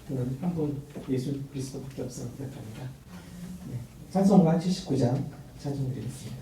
그는 한 분 예수 그리스도밖에 없음을 고백합니다. 네. 찬송가 79장 찬송드리겠습니다.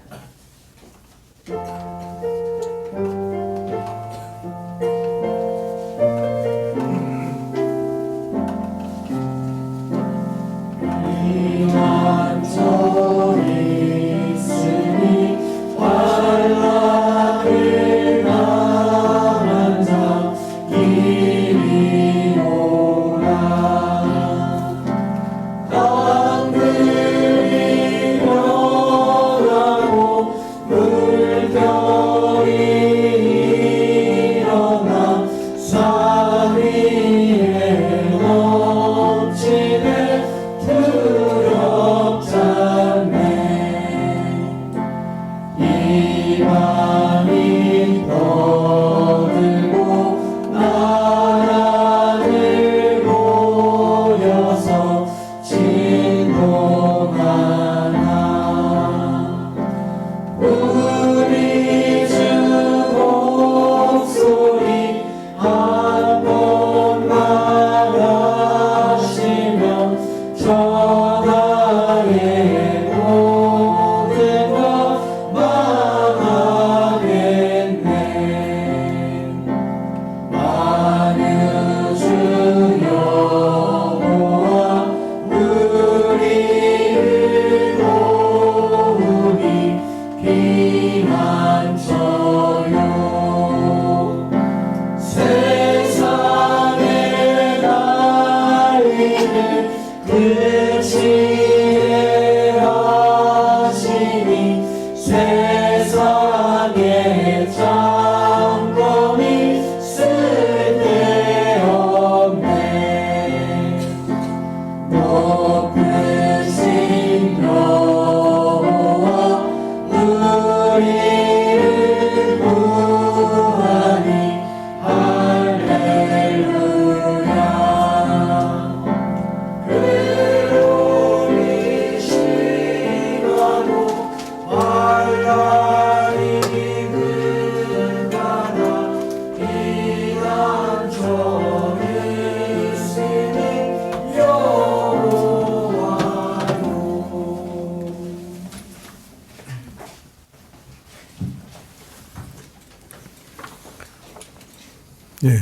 예,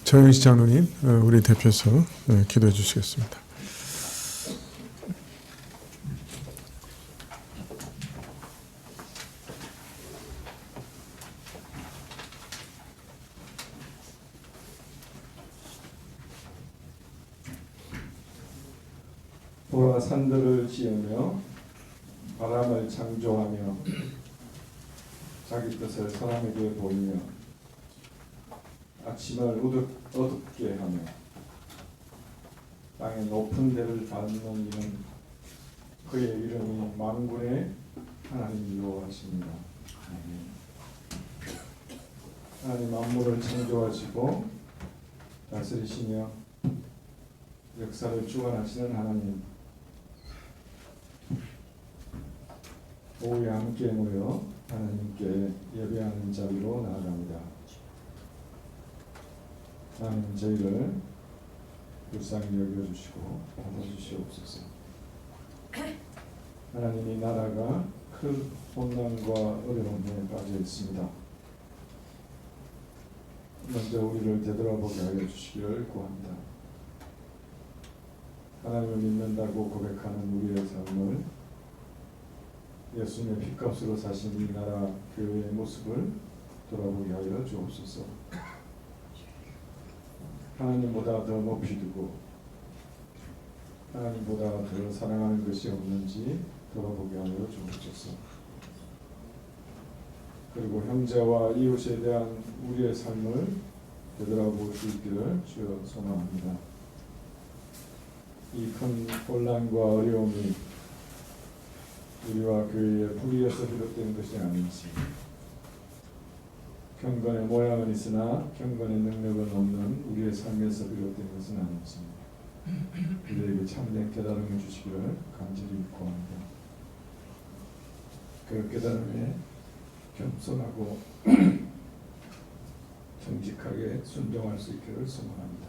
정영식 장로님, 우리 대표서 기도해 주시겠습니다. 보라 산들을 지으며 바람을 창조하며 자기 뜻을 사람에게 보이며 아침을 어둡게 하며 땅의 높은 데를 밟는 이는 그의 이름이 만군의 하나님이로 하십니다. 하나님 만물을 창조하시고 다스리시며 역사를 주관하시는 하나님, 오후에 함께 모여 하나님께 예배하는 자리로 나아갑니다. 하나님 저희를 불쌍히 여겨주시고 받아주시옵소서. 하나님 이 나라가 큰 혼란과 어려움에 빠져 있습니다. 먼저 우리를 되돌아보게 하여 주시기를 구합니다. 하나님을 믿는다고 고백하는 우리의 삶을 예수님의 피값으로 사신 이 나라 교회의 모습을 돌아보게 하여 주옵소서. 하나님보다 더 높이 두고 하나님보다 더 사랑하는 것이 없는지 돌아보게 하여 주옵소서. 그리고 형제와 이웃에 대한 우리의 삶을 되돌아볼 수 있기를 주여 소망합니다. 이 큰 혼란과 어려움이 우리와 교회의 불의에서 비롯된 것이 아닌지, 경건의 모양은 있으나 경건의 능력은 없는 우리의 삶에서 비롯된 것은 아닌지 우리에게 참된 깨달음을 주시기를 간절히 구합니다. 그 깨달음에 겸손하고 정직하게 순종할 수 있기를 소망합니다.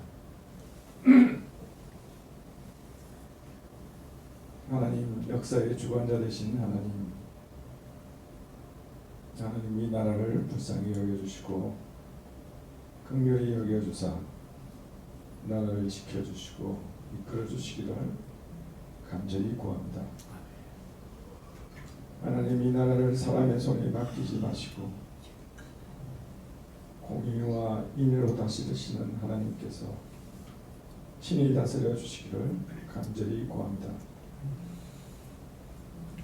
역사의 주관자 되신 하나님이 나라를 불쌍히 여겨주시고 긍휼히 여겨주사 나라를 지켜주시고 이끌어주시기를 간절히 구합니다. 하나님, 이 나라를 사람의 손에 맡기지 마시고 공의와 인의로 다스리시는 하나님께서 친히 다스려 주시기를 간절히 구합니다.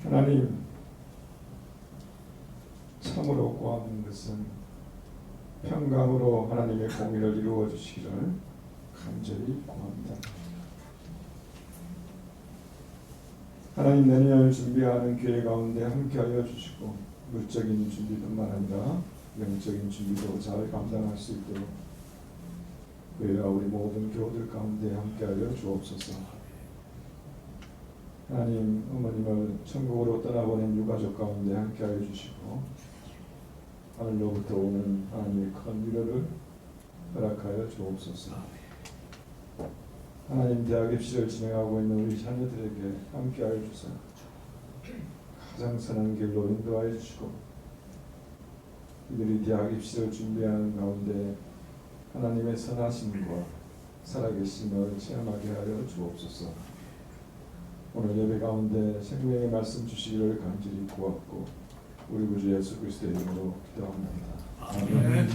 하나님, 참으로 구하는 것은 평강으로 하나님의 공의를 이루어 주시기를 간절히 구합니다. 하나님, 내년을 준비하는 교회 가운데 함께하여 주시고 물적인 준비뿐만 아니라 영적인 준비도 잘 감당할 수 있도록 교회와 우리 모든 교우들 가운데 함께하여 주옵소서. 하나님, 어머님을 천국으로 떠나보낸 유가족 가운데 함께하여 주시고 하늘로부터 오는 하나님의 큰 위로를 허락하여 주옵소서. 하나님, 대학 입시를 진행하고 있는 우리 자녀들에게 함께하여 주사 가장 선한 길로 인도하여 주시고 이들이 대학 입시를 준비하는 가운데 하나님의 선하심과 살아계심을 체험하게 하여 주옵소서. 오늘 예배 가운데 생명의 말씀 주시기를 간절히 구하고 우리 구주 예수 그리스도의 이름으로 기도합니다. 아멘.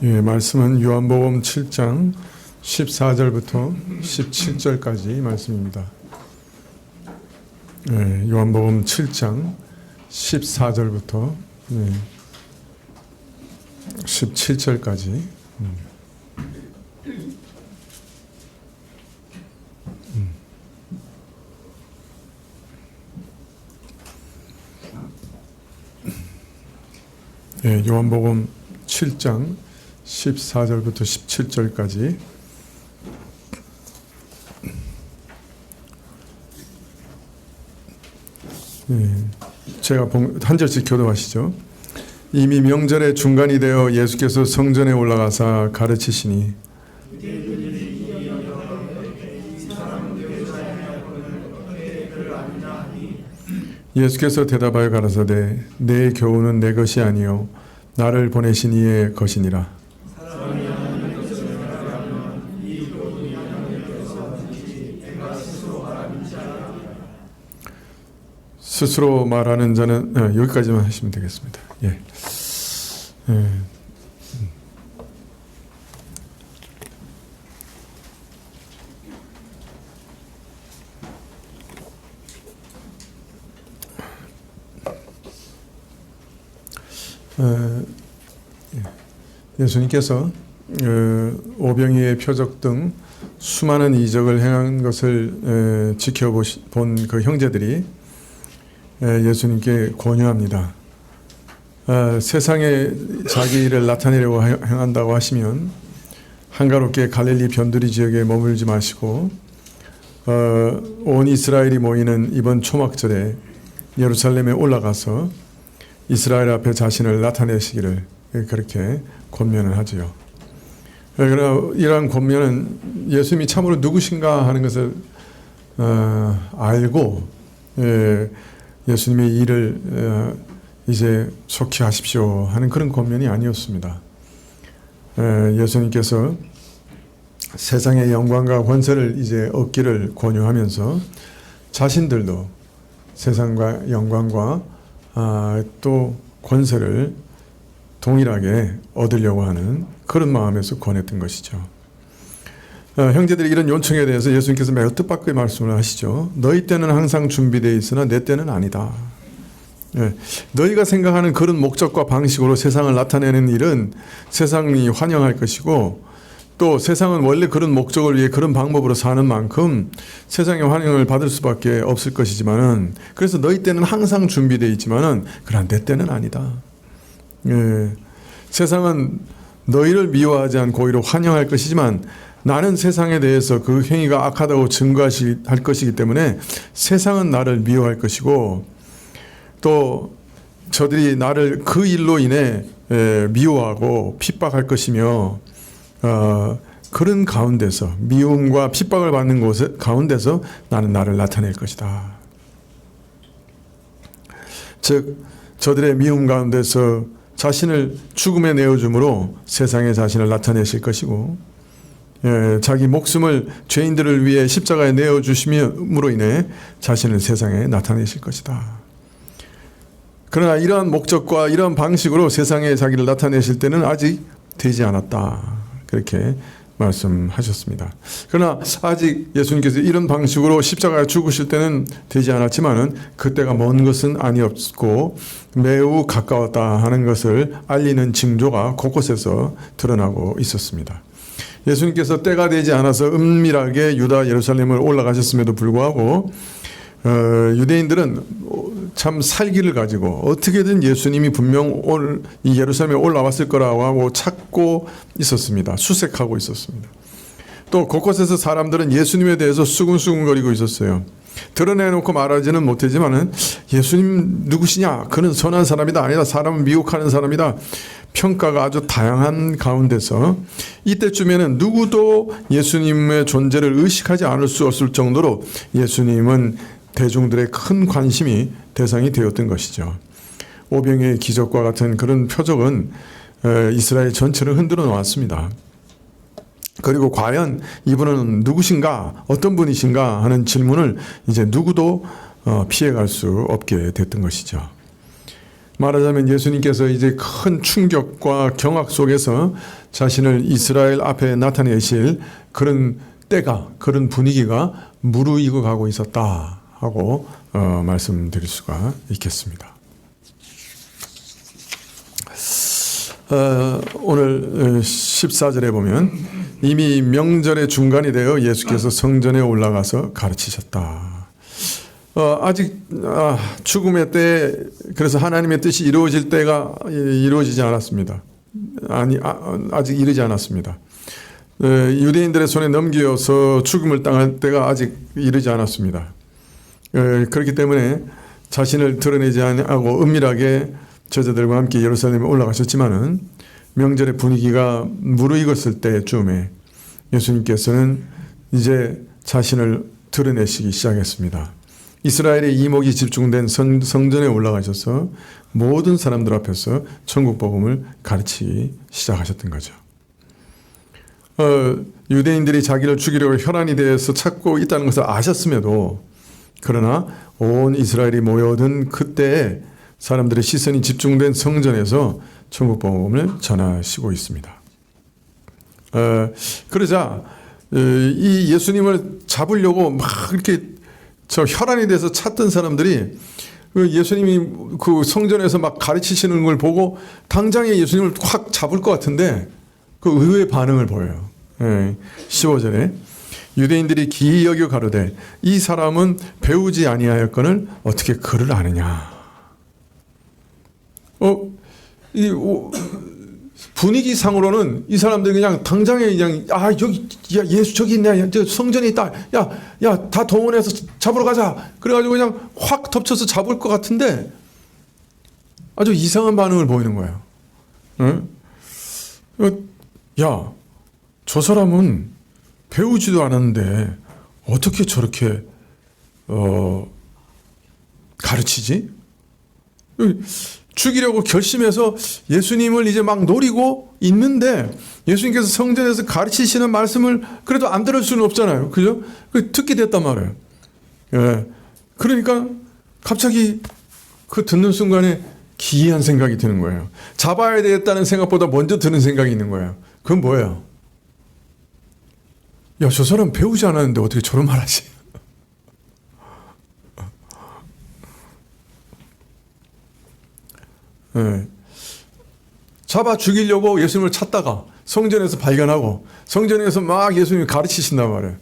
예, 말씀은 요한복음 7장 14절부터 17절까지 말씀입니다. 예, 요한복음 7장 14절부터 17절까지. 예, 요한복음 7장 14절부터 17절까지. 제가 한 절씩 교도하시죠. 이미 명절의 중간이 되어 예수께서 성전에 올라가사 가르치시니 예수께서 대답하여 가라사대 내 교훈은 내 것이 아니요 나를 보내신 이의 것이니라. 스스로 말하는 자는 여기까지만 하시면 되겠습니다. 예. 예수님께서 오병이의 표적 등 수많은 이적을 행한 것을 지켜본 그 형제들이 예수님께 권유합니다. 세상에 자기 일을 나타내려고 행한다고 하시면 한가롭게 갈릴리 변두리 지역에 머물지 마시고 온 이스라엘이 모이는 이번 초막절에 예루살렘에 올라가서 이스라엘 앞에 자신을 나타내시기를 그렇게 권면을 하지요. 그러나 이러한 권면은 예수님이 참으로 누구신가 하는 것을 알고 예수님의 일을 이제 속히 하십시오 하는 그런 권면이 아니었습니다. 예수님께서 세상의 영광과 권세를 이제 얻기를 권유하면서 자신들도 세상과 영광과 또 권세를 동일하게 얻으려고 하는 그런 마음에서 권했던 것이죠. 형제들이 이런 요청에 대해서 예수님께서 매우 뜻밖의 말씀을 하시죠. 너희 때는 항상 준비되어 있으나 내 때는 아니다. 너희가 생각하는 그런 목적과 방식으로 세상을 나타내는 일은 세상이 환영할 것이고 또 세상은 원래 그런 목적을 위해 그런 방법으로 사는 만큼 세상의 환영을 받을 수밖에 없을 것이지만은 그래서 너희 때는 항상 준비되어 있지만은 그러나 내 때는 아니다. 세상은 너희를 미워하지 않고 오히려 환영할 것이지만 나는 세상에 대해서 그 행위가 악하다고 증거할 것이기 때문에 세상은 나를 미워할 것이고 또 저들이 나를 그 일로 인해 미워하고 핍박할 것이며 그런 가운데서 미움과 핍박을 받는 곳 가운데서 나는 나를 나타낼 것이다. 즉 저들의 미움 가운데서 자신을 죽음에 내어줌으로 세상에 자신을 나타내실 것이고 자기 목숨을 죄인들을 위해 십자가에 내어주심으로 인해 자신을 세상에 나타내실 것이다. 그러나 이러한 목적과 이러한 방식으로 세상에 자기를 나타내실 때는 아직 되지 않았다. 그렇게 말씀하셨습니다. 그러나 아직 예수님께서 이런 방식으로 십자가에 죽으실 때는 되지 않았지만은 그때가 먼 것은 아니었고 매우 가까웠다 하는 것을 알리는 징조가 곳곳에서 드러나고 있었습니다. 예수님께서 때가 되지 않아서 은밀하게 유다 예루살렘을 올라가셨음에도 불구하고 유대인들은 참 살기를 가지고 어떻게든 예수님이 분명 이 예루살렘에 올라왔을 거라고 하고 찾고 있었습니다. 수색하고 있었습니다. 또 곳곳에서 사람들은 예수님에 대해서 수군수군거리고 있었어요. 드러내놓고 말하지는 못하지만은 예수님 누구시냐? 그는 선한 사람이다. 아니다. 사람을 미혹하는 사람이다. 평가가 아주 다양한 가운데서 이때쯤에는 누구도 예수님의 존재를 의식하지 않을 수 없을 정도로 예수님은 대중들의 큰 관심이 대상이 되었던 것이죠. 오병이의 기적과 같은 그런 표적은 이스라엘 전체를 흔들어 놓았습니다. 그리고 과연 이분은 누구신가, 어떤 분이신가 하는 질문을 이제 누구도 피해갈 수 없게 됐던 것이죠. 말하자면 예수님께서 이제 큰 충격과 경악 속에서 자신을 이스라엘 앞에 나타내실 그런 때가, 그런 분위기가 무르익어 가고 있었다 하고 말씀드릴 수가 있겠습니다. 오늘 14절에 보면 이미 명절의 중간이 되어 예수께서 성전에 올라가서 가르치셨다. 아직 죽음의 때, 그래서 하나님의 뜻이 이루어질 때가 이루어지지 않았습니다. 아직 이르지 않았습니다. 유대인들의 손에 넘겨서 죽음을 당할 때가 아직 이르지 않았습니다. 그렇기 때문에 자신을 드러내지 않고 은밀하게 제자들과 함께 예루살렘에 올라가셨지만은 명절의 분위기가 무르익었을 때쯤에 예수님께서는 이제 자신을 드러내시기 시작했습니다. 이스라엘의 이목이 집중된 성전에 올라가셔서 모든 사람들 앞에서 천국 복음을 가르치기 시작하셨던 거죠. 유대인들이 자기를 죽이려고 혈안이 되어서 찾고 있다는 것을 아셨음에도 그러나 온 이스라엘이 모여든 그때에 사람들의 시선이 집중된 성전에서 천국 복음을 전하시고 있습니다. 그러자 이 예수님을 잡으려고 막 이렇게 혈안이 돼서 찾던 사람들이 예수님이 그 성전에서 막 가르치시는 걸 보고 당장에 예수님을 확 잡을 것 같은데 그 의외의 반응을 보여요. 15절에 유대인들이 기이 여겨 가로되 이 사람은 배우지 아니하였거늘 어떻게 글을 아느냐. 분위기상으로는 이 사람들이 그냥 당장에 그냥 여기 예수 저기 있네, 저 성전에 있다, 야 다 동원해서 잡으러 가자. 그래가지고 그냥 확 덮쳐서 잡을 것 같은데 아주 이상한 반응을 보이는 거예요. 응? 야, 저 사람은 배우지도 않았는데 어떻게 저렇게 가르치지? 죽이려고 결심해서 예수님을 이제 막 노리고 있는데 예수님께서 성전에서 가르치시는 말씀을 그래도 안 들을 수는 없잖아요. 그죠? 듣게 됐단 말이에요. 예. 그러니까 갑자기 그 듣는 순간에 기이한 생각이 드는 거예요. 잡아야 되겠다는 생각보다 먼저 드는 생각이 있는 거예요. 그건 뭐예요? 야, 저 사람 배우지 않았는데 어떻게 저런 말 하지? 네. 잡아 죽이려고 예수님을 찾다가 성전에서 발견하고 성전에서 막 예수님이 가르치신단 말이에요.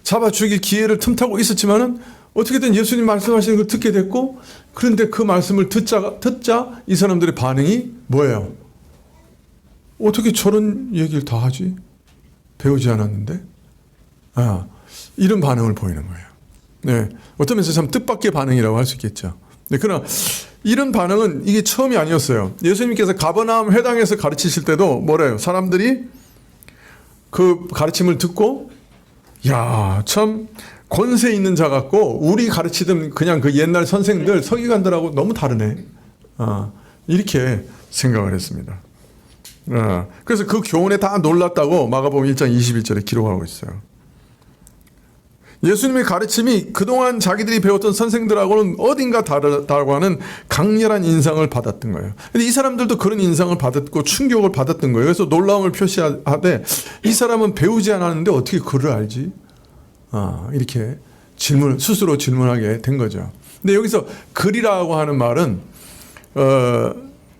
잡아 죽일 기회를 틈타고 있었지만은 어떻게든 예수님 말씀하시는 걸 듣게 됐고, 그런데 그 말씀을 듣자 이 사람들의 반응이 뭐예요? 어떻게 저런 얘기를 다 하지? 배우지 않았는데? 이런 반응을 보이는 거예요. 네. 어떤 면에서 참 뜻밖의 반응이라고 할 수 있겠죠. 네, 그러나 이런 반응은 이게 처음이 아니었어요. 예수님께서 가버나움 회당에서 가르치실 때도 뭐래요? 사람들이 그 가르침을 듣고 야, 참 권세 있는 자 같고 우리 가르치던 그냥 그 옛날 선생들 서기관들하고 너무 다르네. 이렇게 생각을 했습니다. 그래서 그 교훈에 다 놀랐다고 마가복음 1장 21절에 기록하고 있어요. 예수님의 가르침이 그동안 자기들이 배웠던 선생들하고는 어딘가 다르다고 하는 강렬한 인상을 받았던 거예요. 근데 이 사람들도 그런 인상을 받았고 충격을 받았던 거예요. 그래서 놀라움을 표시하되 이 사람은 배우지 않았는데 어떻게 글을 알지? 이렇게 스스로 질문하게 된 거죠. 근데 여기서 글이라고 하는 말은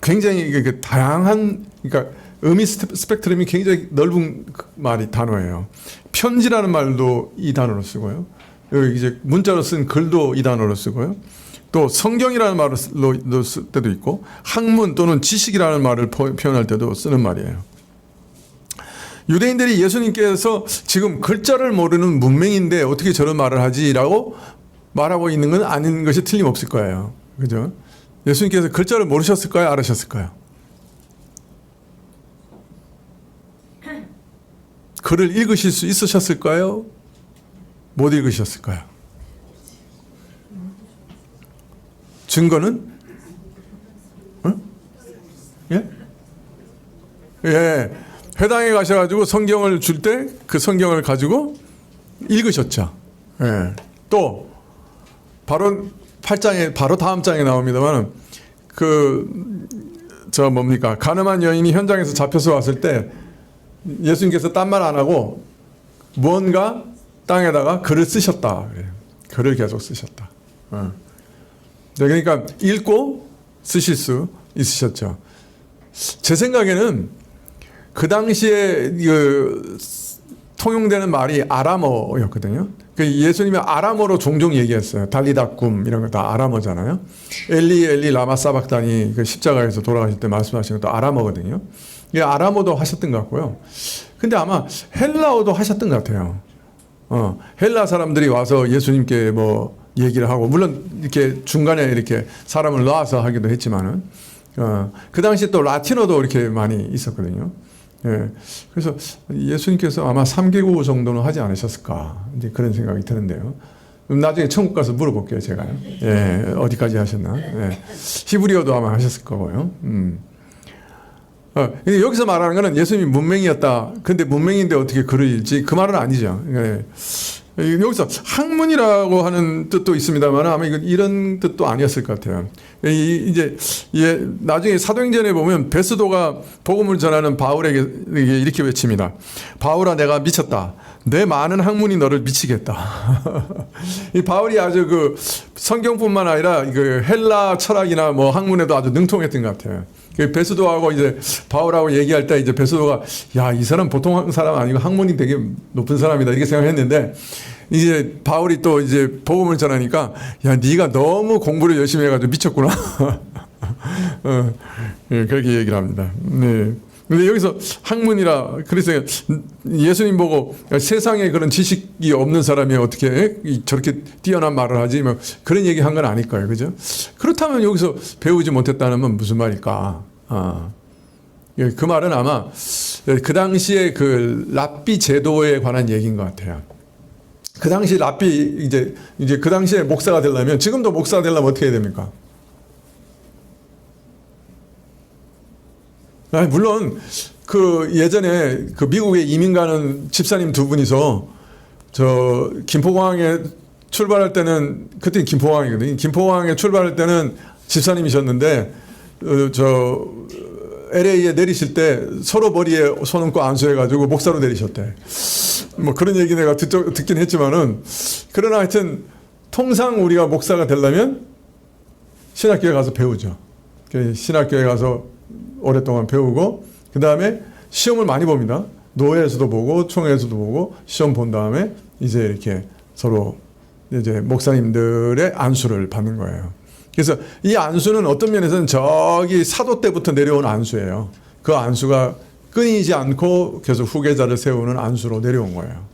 굉장히 다양한, 그러니까 의미 스펙트럼이 굉장히 넓은 단어예요. 편지라는 말도 이 단어로 쓰고요. 여기 이제 문자로 쓴 글도 이 단어로 쓰고요. 또 성경이라는 말로 쓸 때도 있고, 학문 또는 지식이라는 말을 표현할 때도 쓰는 말이에요. 유대인들이 예수님께서 지금 글자를 모르는 문맹인데 어떻게 저런 말을 하지라고 말하고 있는 건 아닌 것이 틀림없을 거예요. 그죠? 예수님께서 글자를 모르셨을까요? 알으셨을까요? 글을 읽으실 수 있으셨을까요? 못 읽으셨을까요? 증거는? 예? 예. 회당에 가셔가지고 성경을 줄 때 그 성경을 가지고 읽으셨죠. 예. 또 바로 8장에 바로 다음 장에 나옵니다만 뭡니까? 가늠한 여인이 현장에서 잡혀서 왔을 때 예수님께서 딴 말 안 하고 무언가 땅에다가 글을 쓰셨다. 글을 계속 쓰셨다. 그러니까 읽고 쓰실 수 있으셨죠. 제 생각에는 그 당시에 통용되는 말이 아람어였거든요. 예수님이 아람어로 종종 얘기했어요. 달리다꿈 이런 거 다 아람어잖아요. 엘리 엘리 라마 사박단이 십자가에서 돌아가실 때 말씀하신 것도 아람어거든요. 이게 아람어도 하셨던 것 같고요. 근데 아마 헬라어도 하셨던 것 같아요. 헬라 사람들이 와서 예수님께 뭐 얘기를 하고, 물론 이렇게 중간에 이렇게 사람을 넣어서 하기도 했지만은, 그 당시 또 라틴어도 이렇게 많이 있었거든요. 예. 그래서 예수님께서 아마 3개국 정도는 하지 않으셨을까, 이제 그런 생각이 드는데요. 나중에 천국 가서 물어볼게요, 제가요. 예, 어디까지 하셨나. 예. 히브리어도 아마 하셨을 거고요. 근데 여기서 말하는 거는 예수님이 문맹이었다. 근데 문맹인데 어떻게 글을 읽지? 그 말은 아니죠. 예. 여기서 학문이라고 하는 뜻도 있습니다만 아마 이런 뜻도 아니었을 것 같아요. 이제 나중에 사도행전에 보면 베스도가 복음을 전하는 바울에게 이렇게 외칩니다. 바울아, 내가 미쳤다. 내 많은 학문이 너를 미치겠다. 이 바울이 아주 성경뿐만 아니라 헬라 철학이나 뭐 학문에도 아주 능통했던 것 같아요. 베스도하고 이제 바울하고 얘기할 때 이제 베스도가 야, 이 사람 보통 사람 아니고 학문이 되게 높은 사람이다 이렇게 생각했는데, 이제 바울이 또 이제 복음을 전하니까 야, 네가 너무 공부를 열심히 해가지고 미쳤구나. 그렇게 얘기를 합니다. 네. 근데 여기서 학문이라, 그래서 예수님 보고 세상에 그런 지식이 없는 사람이 어떻게 저렇게 뛰어난 말을 하지, 뭐 그런 얘기 한 건 아닐 거예요. 그죠? 그렇다면 여기서 배우지 못했다는 건 무슨 말일까? 그 말은 아마 그 당시에 랍비 제도에 관한 얘기인 것 같아요. 그 당시 랍비, 이제 그 당시에 목사가 되려면, 지금도 목사가 되려면 어떻게 해야 됩니까? 예전에 미국에 이민 가는 집사님 두 분이서 김포공항에 출발할 때는, 그때 김포공항이거든요. 김포공항에 출발할 때는 집사님이셨는데, LA에 내리실 때 서로 머리에 손 얹고 안수해가지고 목사로 내리셨대. 뭐 그런 얘기 내가 듣긴 했지만은, 그러나 하여튼 통상 우리가 목사가 되려면 신학교에 가서 배우죠. 신학교에 가서 오랫동안 배우고, 그 다음에 시험을 많이 봅니다. 노회에서도 보고 총회에서도 보고 시험 본 다음에 이제 이렇게 서로 이제 목사님들의 안수를 받는 거예요. 그래서 이 안수는 어떤 면에서는 저기 사도 때부터 내려온 안수예요. 그 안수가 끊이지 않고 계속 후계자를 세우는 안수로 내려온 거예요.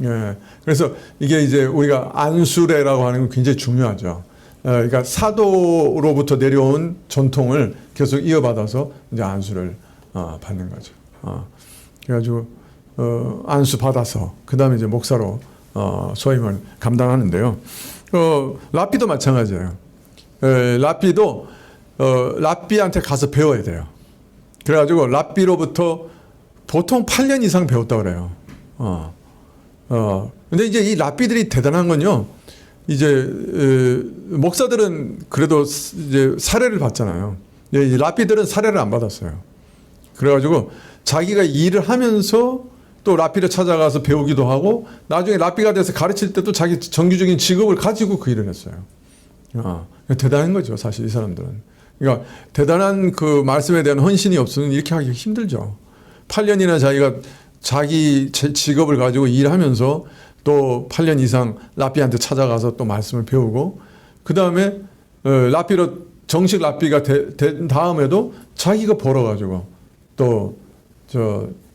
예. 그래서 이게 이제 우리가 안수례라고 하는 건 굉장히 중요하죠. 그러니까 사도로부터 내려온 전통을 계속 이어받아서 이제 안수를 받는 거죠. 그래가지고 안수 받아서 그 다음에 이제 목사로 소임을 감당하는데요. 랍비도 마찬가지예요. 랍비도 랍비한테 가서 배워야 돼요. 그래가지고 랍비로부터 보통 8년 이상 배웠다 그래요. 근데 이제 이 랍비들이 대단한 건요. 이제 목사들은 그래도 이제 사례를 받잖아요. 이 랍비들은 사례를 안 받았어요. 그래가지고 자기가 일을 하면서 또 랍비를 찾아가서 배우기도 하고 나중에 랍비가 돼서 가르칠 때도 자기 정규적인 직업을 가지고 그 일을 했어요. 대단한 거죠, 사실 이 사람들은. 그러니까 대단한 그 말씀에 대한 헌신이 없으면 이렇게 하기 힘들죠. 8년이나 자기가 자기 직업을 가지고 일하면서 또 8년 이상 랍비한테 찾아가서 또 말씀을 배우고 그 다음에 랍비로 정식 랍비가 된 다음에도 자기가 벌어가지고 또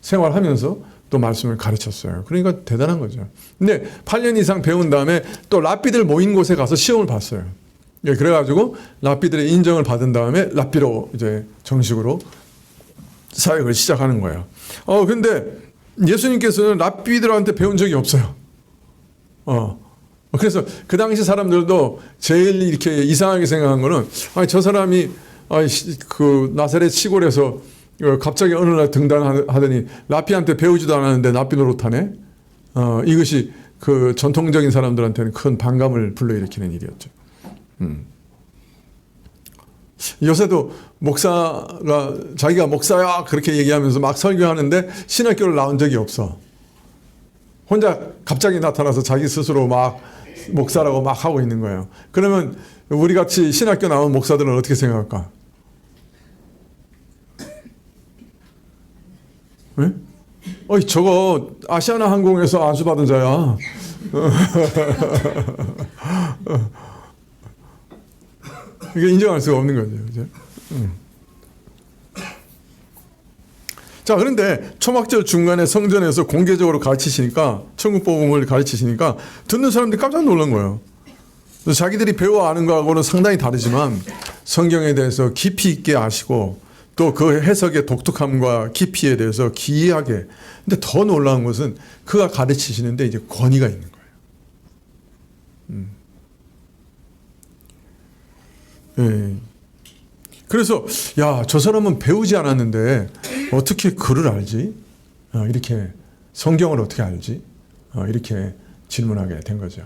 생활하면서 또 말씀을 가르쳤어요. 그러니까 대단한 거죠. 근데 8년 이상 배운 다음에 또 랍비들 모인 곳에 가서 시험을 봤어요. 그래가지고 랍비들의 인정을 받은 다음에 랍비로 이제 정식으로 사역을 시작하는 거예요. 근데 예수님께서는 랍비들한테 배운 적이 없어요. 그래서 그 당시 사람들도 제일 이렇게 이상하게 생각한 거는 저 사람이 그 나사렛 시골에서 갑자기 어느 날 등단하더니 랍비한테 배우지도 않았는데 랍비 노릇하네. 이것이 그 전통적인 사람들한테는 큰 반감을 불러일으키는 일이었죠. 요새도 목사가 자기가 목사야 그렇게 얘기하면서 막 설교하는데 신학교를 나온 적이 없어. 혼자 갑자기 나타나서 자기 스스로 막 목사라고 막 하고 있는 거예요. 그러면 우리 같이 신학교 나온 목사들은 어떻게 생각할까? 네? 저거 아시아나 항공에서 안수받은 자야. 이게 인정할 수가 없는 거죠. 그죠? 자, 그런데 초막절 중간에 성전에서 공개적으로 가르치시니까, 천국 복음을 가르치시니까 듣는 사람들이 깜짝 놀란 거예요. 자기들이 배워 아는 거하고는 상당히 다르지만 성경에 대해서 깊이 있게 아시고 또 그 해석의 독특함과 깊이에 대해서 기이하게. 근데 더 놀라운 것은 그가 가르치시는데 이제 권위가 있는 거예요. 예. 그래서 저 사람은 배우지 않았는데 어떻게 글을 알지? 이렇게 성경을 어떻게 알지? 이렇게 질문하게 된 거죠.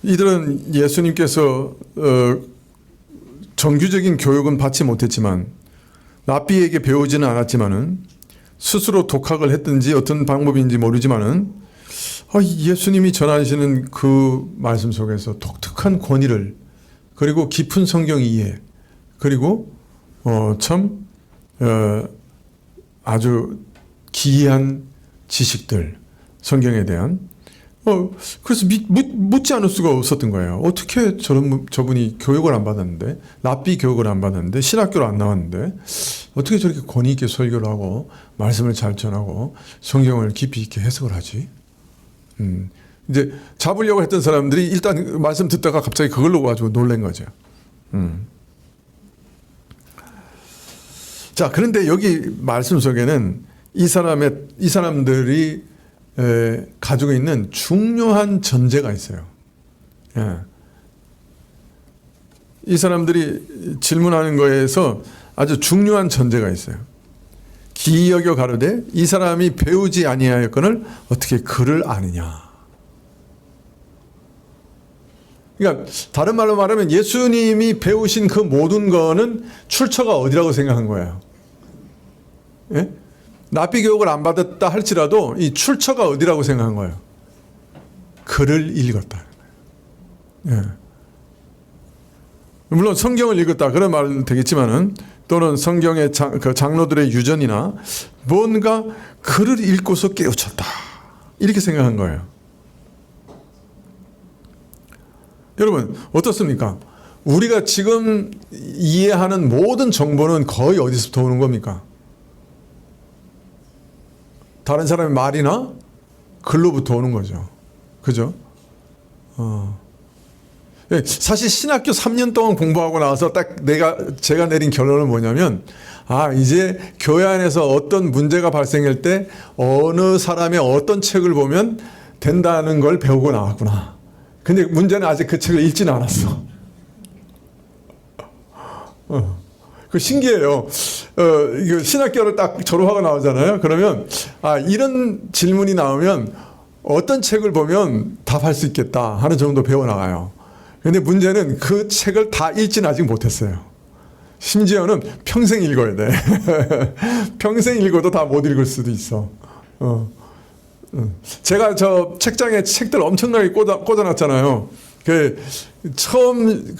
이들은 예수님께서 정규적인 교육은 받지 못했지만 랍비에게 배우지는 않았지만은 스스로 독학을 했든지 어떤 방법인지 모르지만은 예수님이 전하시는 그 말씀 속에서 독특한 권위를 그리고 깊은 성경 이해 그리고 참 아주 기이한 지식들 성경에 대한 그래서 묻지 않을 수가 없었던 거예요. 어떻게 저분이 교육을 안 받았는데 랍비 교육을 안 받았는데 신학교를 안 나왔는데 어떻게 저렇게 권위 있게 설교를 하고 말씀을 잘 전하고 성경을 깊이 있게 해석을 하지? 이제 잡으려고 했던 사람들이 일단 말씀 듣다가 갑자기 그걸로 가지고 놀란 거죠. 자, 그런데 여기 말씀 속에는 이 사람들이 가지고 있는 중요한 전제가 있어요. 이 사람들이 질문하는 거에서 아주 중요한 전제가 있어요. 기이 여겨 가로되 이 사람이 배우지 아니하였거늘 어떻게 글을 아느냐. 그러니까 다른 말로 말하면 예수님이 배우신 그 모든 거는 출처가 어디라고 생각한 거예요. 예? 랍비 교육을 안 받았다 할지라도 이 출처가 어디라고 생각한 거예요? 글을 읽었다. 예. 물론 성경을 읽었다 그런 말은 되겠지만은 또는 성경의 장로들의 유전이나 뭔가 글을 읽고서 깨우쳤다 이렇게 생각한 거예요. 여러분 어떻습니까? 우리가 지금 이해하는 모든 정보는 거의 어디서부터 오는 겁니까? 다른 사람의 말이나 글로부터 오는 거죠. 그죠? 예, 사실 신학교 3년 동안 공부하고 나서 딱 제가 내린 결론은 뭐냐면, 이제 교회 안에서 어떤 문제가 발생할 때 어느 사람의 어떤 책을 보면 된다는 걸 배우고 나왔구나. 근데 문제는 아직 그 책을 읽지는 않았어. 그 신기해요. 이거 신학교를 딱 졸업하고 나오잖아요. 그러면 이런 질문이 나오면 어떤 책을 보면 답할 수 있겠다 하는 정도 배워 나가요. 근데 문제는 그 책을 다 읽지는 아직 못했어요. 심지어는 평생 읽어야 돼. 평생 읽어도 다 못 읽을 수도 있어. 제가 저 책장에 책들 엄청나게 꽂아놨잖아요. 처음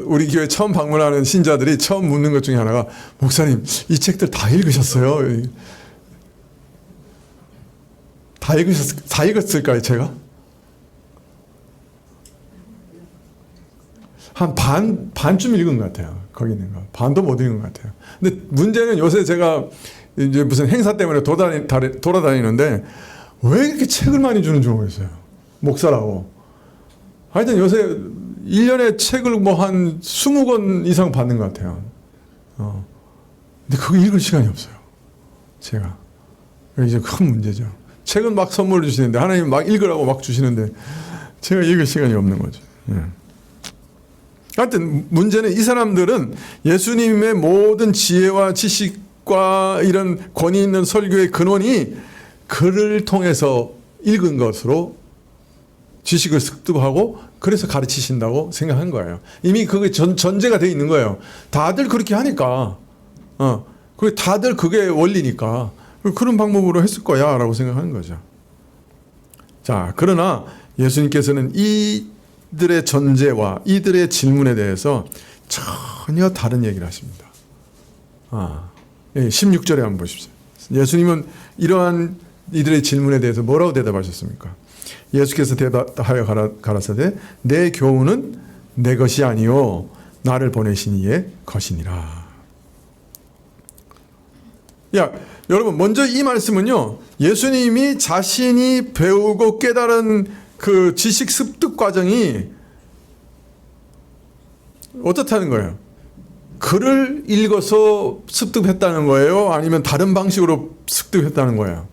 우리 교회 처음 방문하는 신자들이 처음 묻는 것 중에 하나가, 목사님 이 책들 다 읽으셨어요? 다 읽었을까요, 제가? 한 반쯤 읽은 것 같아요. 거기 있는 거. 반도 못 읽은 것 같아요. 근데 문제는 요새 제가 이제 무슨 행사 때문에 돌아다니는데 왜 이렇게 책을 많이 주는지 모르겠어요. 목사라고. 하여튼 요새 1년에 책을 뭐 한 20권 이상 받는 것 같아요. 근데 그거 읽을 시간이 없어요. 제가. 이제 큰 문제죠. 책은 막 선물을 주시는데, 하나님 막 읽으라고 막 주시는데 제가 읽을 시간이 없는 거죠. 예. 하여튼 문제는 이 사람들은 예수님의 모든 지혜와 지식과 이런 권위 있는 설교의 근원이 글을 통해서 읽은 것으로 지식을 습득하고 그래서 가르치신다고 생각한 거예요. 이미 그게 전제가 돼 있는 거예요. 다들 그렇게 하니까, 다들 그게 원리니까 그런 방법으로 했을 거야 라고 생각하는 거죠. 자, 그러나 예수님께서는 이들의 전제와 이들의 질문에 대해서 전혀 다른 얘기를 하십니다. 16절에 한번 보십시오. 예수님은 이러한 이들의 질문에 대해서 뭐라고 대답하셨습니까? 예수께서 대답하여 가라사대, 내 교훈은 내 것이 아니요 나를 보내신 이의 것이니라. 여러분, 먼저 이 말씀은요, 예수님이 자신이 배우고 깨달은 그 지식 습득 과정이 어떻다는 거예요? 글을 읽어서 습득했다는 거예요? 아니면 다른 방식으로 습득했다는 거예요?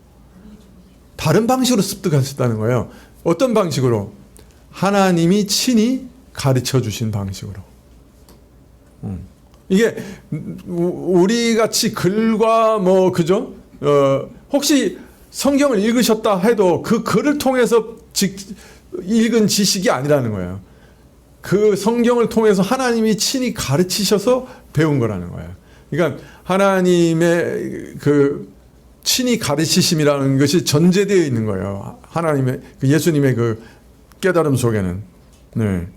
다른 방식으로 습득하셨다는 거예요. 어떤 방식으로? 하나님이 친히 가르쳐 주신 방식으로. 이게 우리 같이 글과 그죠? 혹시 성경을 읽으셨다 해도 그 글을 통해서 읽은 지식이 아니라는 거예요. 그 성경을 통해서 하나님이 친히 가르치셔서 배운 거라는 거예요. 그러니까 하나님의 친히 가르치심이라는 것이 전제되어 있는 거예요. 하나님의 예수님의 깨달음 속에는. 네.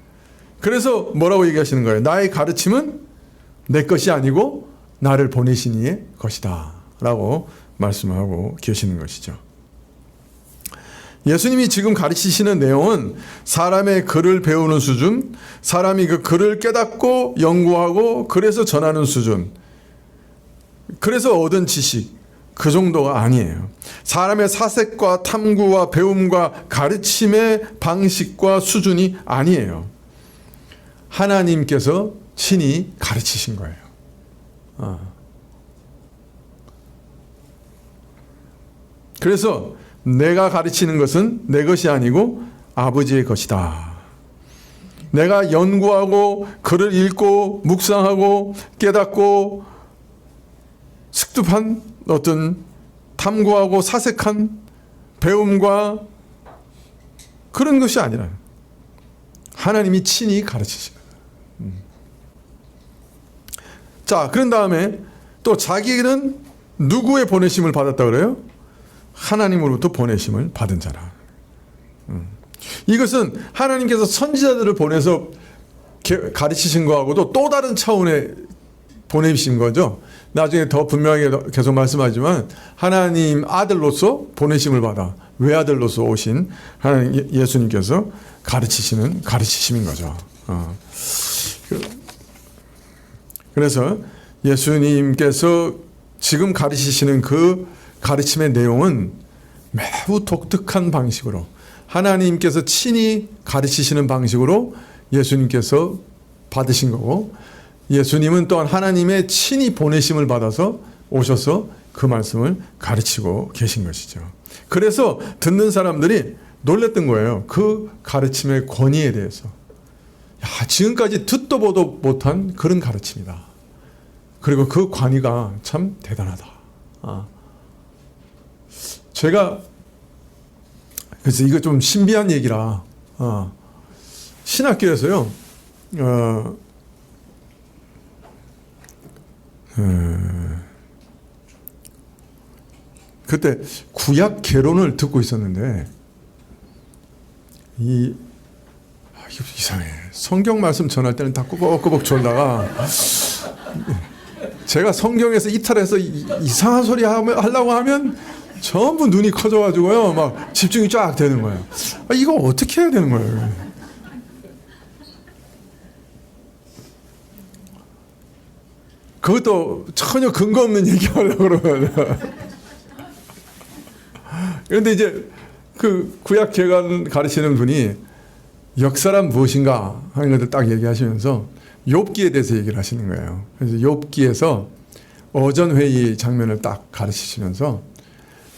그래서 뭐라고 얘기하시는 거예요? 나의 가르침은 내 것이 아니고 나를 보내신 이의 것이다 라고 말씀하고 계시는 것이죠. 예수님이 지금 가르치시는 내용은 사람의 글을 배우는 수준, 사람이 그 글을 깨닫고 연구하고 그래서 전하는 수준, 그래서 얻은 지식, 그 정도가 아니에요. 사람의 사색과 탐구와 배움과 가르침의 방식과 수준이 아니에요. 하나님께서 친히 가르치신 거예요. 그래서 내가 가르치는 것은 내 것이 아니고 아버지의 것이다. 내가 연구하고 글을 읽고 묵상하고 깨닫고 습득한 어떤 탐구하고 사색한 배움과 그런 것이 아니라 하나님이 친히 가르치십니다. 자, 그런 다음에 또 자기는 누구의 보내심을 받았다 그래요? 하나님으로부터 보내심을 받은 자라. 이것은 하나님께서 선지자들을 보내서 가르치신 거하고도 또 다른 차원의 보내신 거죠. 나중에 더 분명하게 계속 말씀하지만 하나님 아들로서 보내심을 받아 외아들로서 오신 하나님 예수님께서 가르치시는 가르치심인 거죠. 그래서 예수님께서 지금 가르치시는 그 가르침의 내용은 매우 독특한 방식으로 하나님께서 친히 가르치시는 방식으로 예수님께서 받으신 거고, 예수님은 또한 하나님의 친히 보내심을 받아서 오셔서 그 말씀을 가르치고 계신 것이죠. 그래서 듣는 사람들이 놀랬던 거예요. 그 가르침의 권위에 대해서. 야, 지금까지 듣도 보도 못한 그런 가르침이다. 그리고 그 권위가 참 대단하다. 제가 그래서 이거 좀 신비한 얘기라 신학교에서요. 그때 구약 개론을 듣고 있었는데 이상해. 성경 말씀 전할 때는 다 꾸벅꾸벅 졸다가 제가 성경에서 이탈해서 이상한 소리 하려고 하면 전부 눈이 커져가지고요, 막 집중이 쫙 되는 거예요. 이거 어떻게 해야 되는 거예요? 그것도 전혀 근거 없는 얘기하려고 그러면. 그런데 이제 그 구약 개관 가르치는 분이 역사란 무엇인가 하는 것을 딱 얘기하시면서 욥기에 대해서 얘기를 하시는 거예요. 그래서 욥기에서 어전회의 장면을 딱 가르치시면서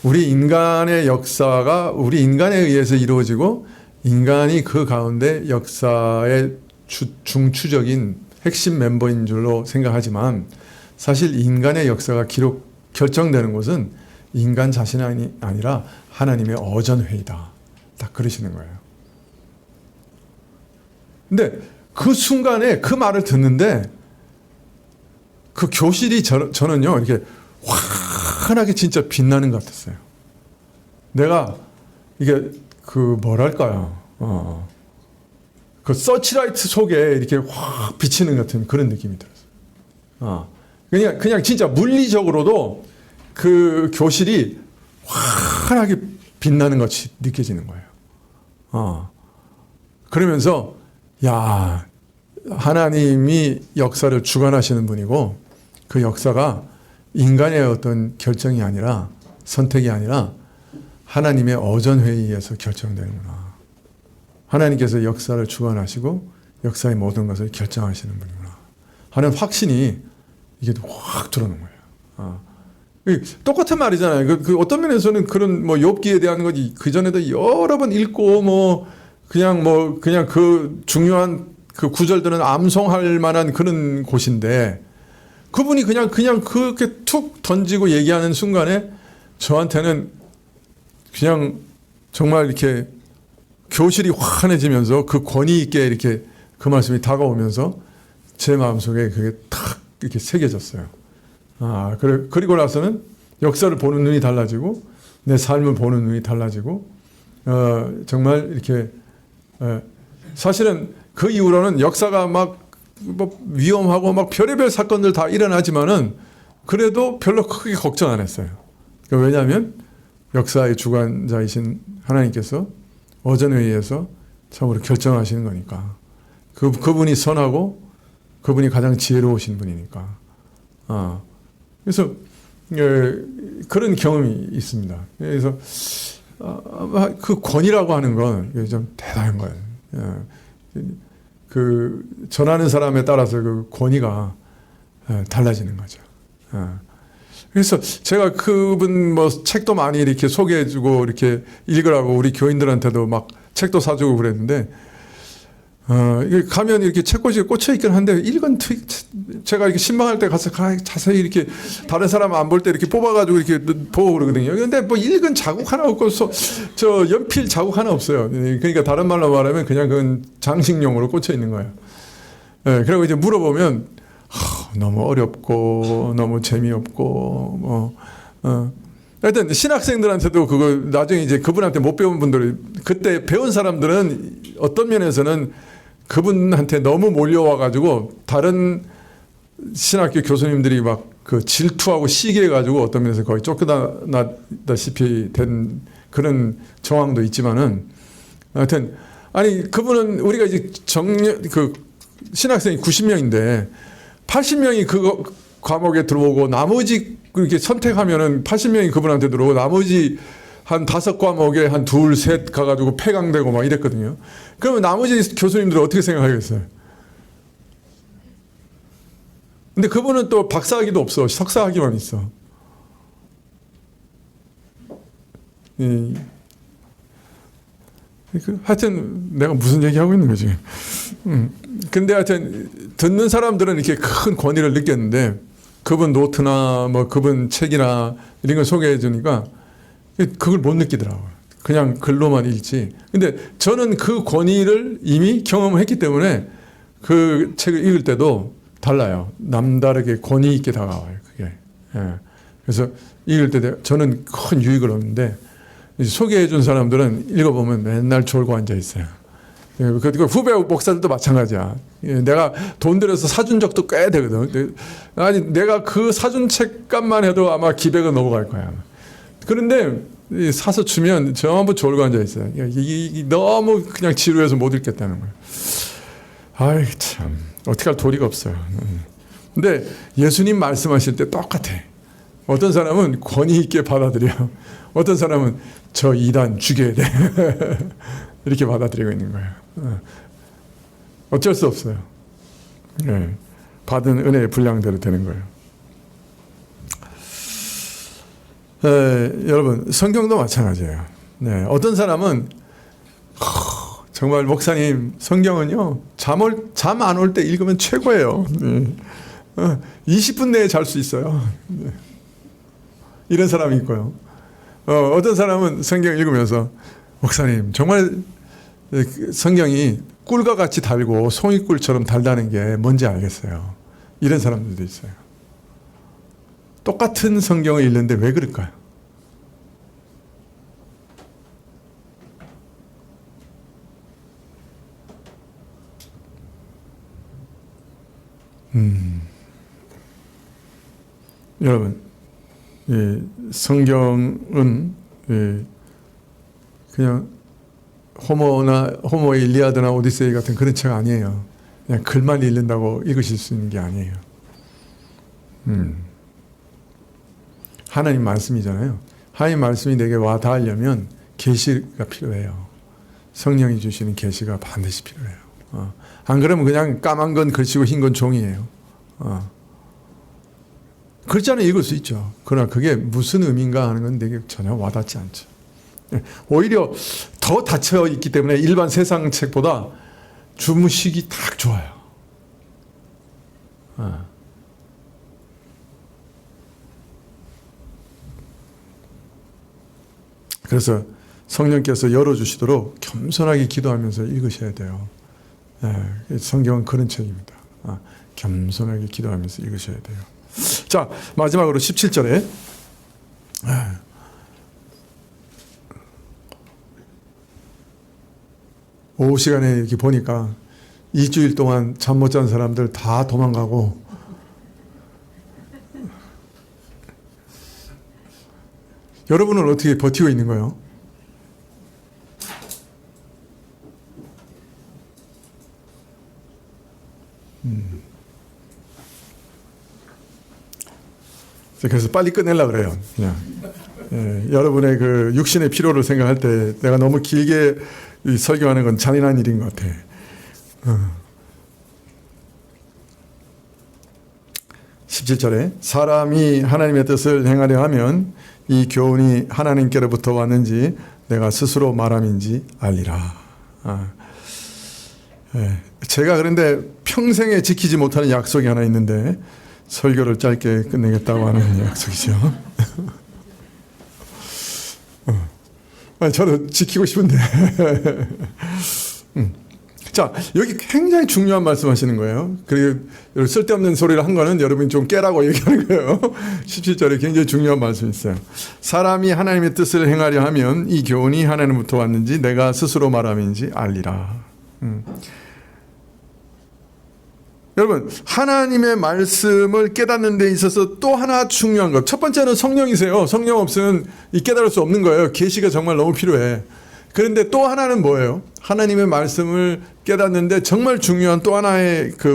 우리 인간의 역사가 우리 인간에 의해서 이루어지고 인간이 그 가운데 역사의 중추적인 핵심 멤버인 줄로 생각하지만 사실 인간의 역사가 결정되는 것은 인간 자신이 아니라 하나님의 어전회의다. 딱 그러시는 거예요. 근데 그 순간에 그 말을 듣는데 그 교실이 저는요 이렇게 환하게 진짜 빛나는 것 같았어요. 내가 이게 그 뭐랄까요, 그 서치라이트 속에 이렇게 확 비치는 것 같은 그런 느낌이 들었어요. 그냥 진짜 물리적으로도 그 교실이 환하게 빛나는 것이 느껴지는 거예요. 그러면서 야, 하나님이 역사를 주관하시는 분이고 그 역사가 인간의 어떤 결정이 아니라 선택이 아니라 하나님의 어전회의에서 결정되는구나. 하나님께서 역사를 주관하시고 역사의 모든 것을 결정하시는 분이구나 하는 확신이 이게 확 들어오는 거예요. 똑같은 말이잖아요. 그 어떤 면에서는 그런 뭐 욥기에 대한 것이 그 전에도 여러 번 읽고 그냥 그 중요한 그 구절들은 암송할 만한 그런 곳인데 그분이 그냥 그렇게 툭 던지고 얘기하는 순간에 저한테는 그냥 정말 이렇게 교실이 환해지면서 그 권위 있게 이렇게 그 말씀이 다가오면서 제 마음속에 그게 탁 이렇게 새겨졌어요. 그리고 나서는 역사를 보는 눈이 달라지고 내 삶을 보는 눈이 달라지고 정말 이렇게 사실은 그 이후로는 역사가 막 위험하고 막 별의별 사건들 다 일어나지만은 그래도 별로 크게 걱정 안 했어요. 왜냐하면 역사의 주관자이신 하나님께서 어전회의에서 참으로 결정하시는 거니까. 그분이 선하고 그분이 가장 지혜로우신 분이니까. 그래서 그런 경험이 있습니다. 그래서 그 권위라고 하는 건 좀 대단한 거예요. 그 전하는 사람에 따라서 그 권위가 달라지는 거죠. 그래서 제가 그분 뭐 책도 많이 이렇게 소개해주고 이렇게 읽으라고 우리 교인들한테도 막 책도 사주고 그랬는데 가면 이렇게 책꽂이에 꽂혀 있긴 한데 제가 이렇게 신방할 때 가서 자세히 이렇게 다른 사람 안 볼 때 이렇게 뽑아가지고 이렇게 보고 그러거든요. 근데 뭐 읽은 자국 하나 없고 저 연필 자국 하나 없어요. 그러니까 다른 말로 말하면 그냥 그건 장식용으로 꽂혀 있는 거예요. 그리고 이제 물어보면 너무 어렵고 너무 재미없고 하여튼 신학생들한테도 그거 나중에 이제 그분한테 못 배운 분들이 그때 배운 사람들은 어떤 면에서는 그분한테 너무 몰려와가지고 다른 신학교 교수님들이 막 그 질투하고 시기해가지고 어떤 면에서 거의 쫓겨나다시피 된 그런 정황도 있지만은 하여튼 아니 그분은 우리가 이제 신학생이 90명인데 80명이 그거 과목에 들어오고 나머지 그렇게 선택하면은 80명이 그분한테 들어오고 나머지 한 5과목에 한 2, 3 가가지고 폐강되고 막 이랬거든요. 그러면 나머지 교수님들은 어떻게 생각하겠어요? 근데 그분은 또 박사학위도 없어. 석사학위만 있어. 하여튼 내가 무슨 얘기하고 있는 거지. 근데 하여튼 듣는 사람들은 이렇게 큰 권위를 느꼈는데 그분 노트나 뭐 그분 책이나 이런 걸 소개해 주니까 그걸 못 느끼더라고요. 그냥 글로만 읽지. 근데 저는 그 권위를 이미 경험을 했기 때문에 그 책을 읽을 때도 달라요. 남다르게 권위 있게 다가와요. 그게. 예. 그래서 읽을 때 저는 큰 유익을 얻는데 소개해 준 사람들은 읽어보면 맨날 졸고 앉아 있어요. 그 후배 목사들도 마찬가지야. 내가 돈 들여서 사준 적도 꽤 되거든. 아니 내가 그 사준 책값만 해도 아마 기백은 넘어갈 거야. 그런데 사서 주면 전부 졸고 앉아 있어요. 너무 그냥 지루해서 못 읽겠다는 거예요. 아이 참 어떻게 할 도리가 없어요. 근데 예수님 말씀하실 때 똑같아. 어떤 사람은 권위 있게 받아들여. 어떤 사람은 저 이단 죽여야 돼. 이렇게 받아들이고 있는 거예요. 어쩔 수 없어요. 네. 받은 은혜의 분량대로 되는 거예요. 여러분 성경도 마찬가지예요. 네. 어떤 사람은 정말 목사님 성경은요 잠 안 올 때 읽으면 최고예요. 네. 20분 내에 잘 수 있어요. 네. 이런 사람이 있고요. 어떤 사람은 성경 읽으면서 목사님 정말 성경이 꿀과 같이 달고 송이꿀처럼 달다는 게 뭔지 알겠어요. 이런 사람들도 있어요. 똑같은 성경을 읽는데 왜 그럴까요? 여러분 성경은 그냥 호모의 일리아드나 오디세이 같은 그런 책 아니에요. 그냥 글만 읽는다고 읽으실 수 있는 게 아니에요. 하나님 말씀이잖아요. 하나님 말씀이 내게 와 닿으려면 계시가 필요해요. 성령이 주시는 계시가 반드시 필요해요. 안 그러면 그냥 까만 건 글씨고 흰 건 종이에요. 글자는 읽을 수 있죠. 그러나 그게 무슨 의미인가 하는 건 내게 전혀 와닿지 않죠. 오히려 더 닫혀 있기 때문에 일반 세상 책보다 주무시기 딱 좋아요. 그래서 성령께서 열어주시도록 겸손하게 기도하면서 읽으셔야 돼요. 성경은 그런 책입니다. 겸손하게 기도하면서 읽으셔야 돼요. 자, 마지막으로 17절에 오후 시간에 이렇게 보니까 2주일 동안 잠 못 잔 사람들 다 도망가고 여러분은 어떻게 버티고 있는 거예요? 그래서 빨리 끝내려고 그래요. 그냥. 여러분의 그 육신의 피로를 생각할 때 내가 너무 길게 설교하는 건 잔인한 일인 것 같아. 17절에 사람이 하나님의 뜻을 행하려 하면 이 교훈이 하나님께로부터 왔는지 내가 스스로 말함인지 알리라. 제가 그런데 평생에 지키지 못하는 약속이 하나 있는데 설교를 짧게 끝내겠다고 하는 약속이죠. 저도 지키고 싶은데. 자, 여기 굉장히 중요한 말씀 하시는 거예요. 그리고 쓸데없는 소리를 한 거는 여러분이 좀 깨라고 얘기하는 거예요. 17절에 굉장히 중요한 말씀이 있어요. 사람이 하나님의 뜻을 행하려 하면 이 교훈이 하나님부터 왔는지 내가 스스로 말함인지 알리라. 여러분, 하나님의 말씀을 깨닫는 데 있어서 또 하나 중요한 것. 첫 번째는 성령이세요. 성령 없으면 깨달을 수 없는 거예요. 계시가 정말 너무 필요해. 그런데 또 하나는 뭐예요? 하나님의 말씀을 깨닫는데 정말 중요한 또 하나의 그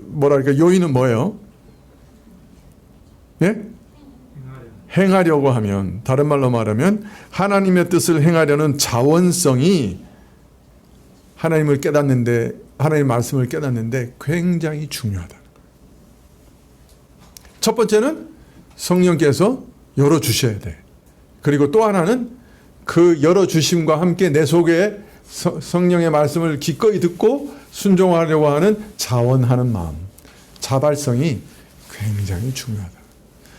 뭐랄까 요인은 뭐예요? 예? 행하려고 하면, 다른 말로 말하면 하나님의 뜻을 행하려는 자원성이 하나님을 깨닫는데, 하나님의 말씀을 깨닫는데 굉장히 중요하다. 첫 번째는 성령께서 열어주셔야 돼. 그리고 또 하나는 그 열어주심과 함께 내 속에 성령의 말씀을 기꺼이 듣고 순종하려고 하는 자원하는 마음, 자발성이 굉장히 중요하다.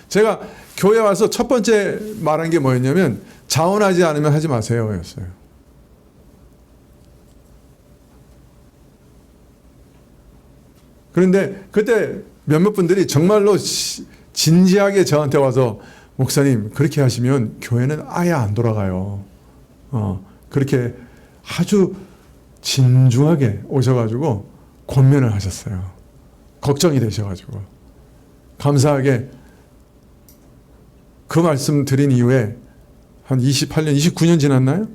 제가 교회 와서 첫 번째 말한 게 뭐였냐면 자원하지 않으면 하지 마세요 였어요. 그런데 그때 몇몇 분들이 정말로 진지하게 저한테 와서 목사님 그렇게 하시면 교회는 아예 안 돌아가요. 그렇게 아주 진중하게 오셔가지고 권면을 하셨어요. 걱정이 되셔가지고 감사하게 그 말씀 드린 이후에 한 28년, 29년 지났나요?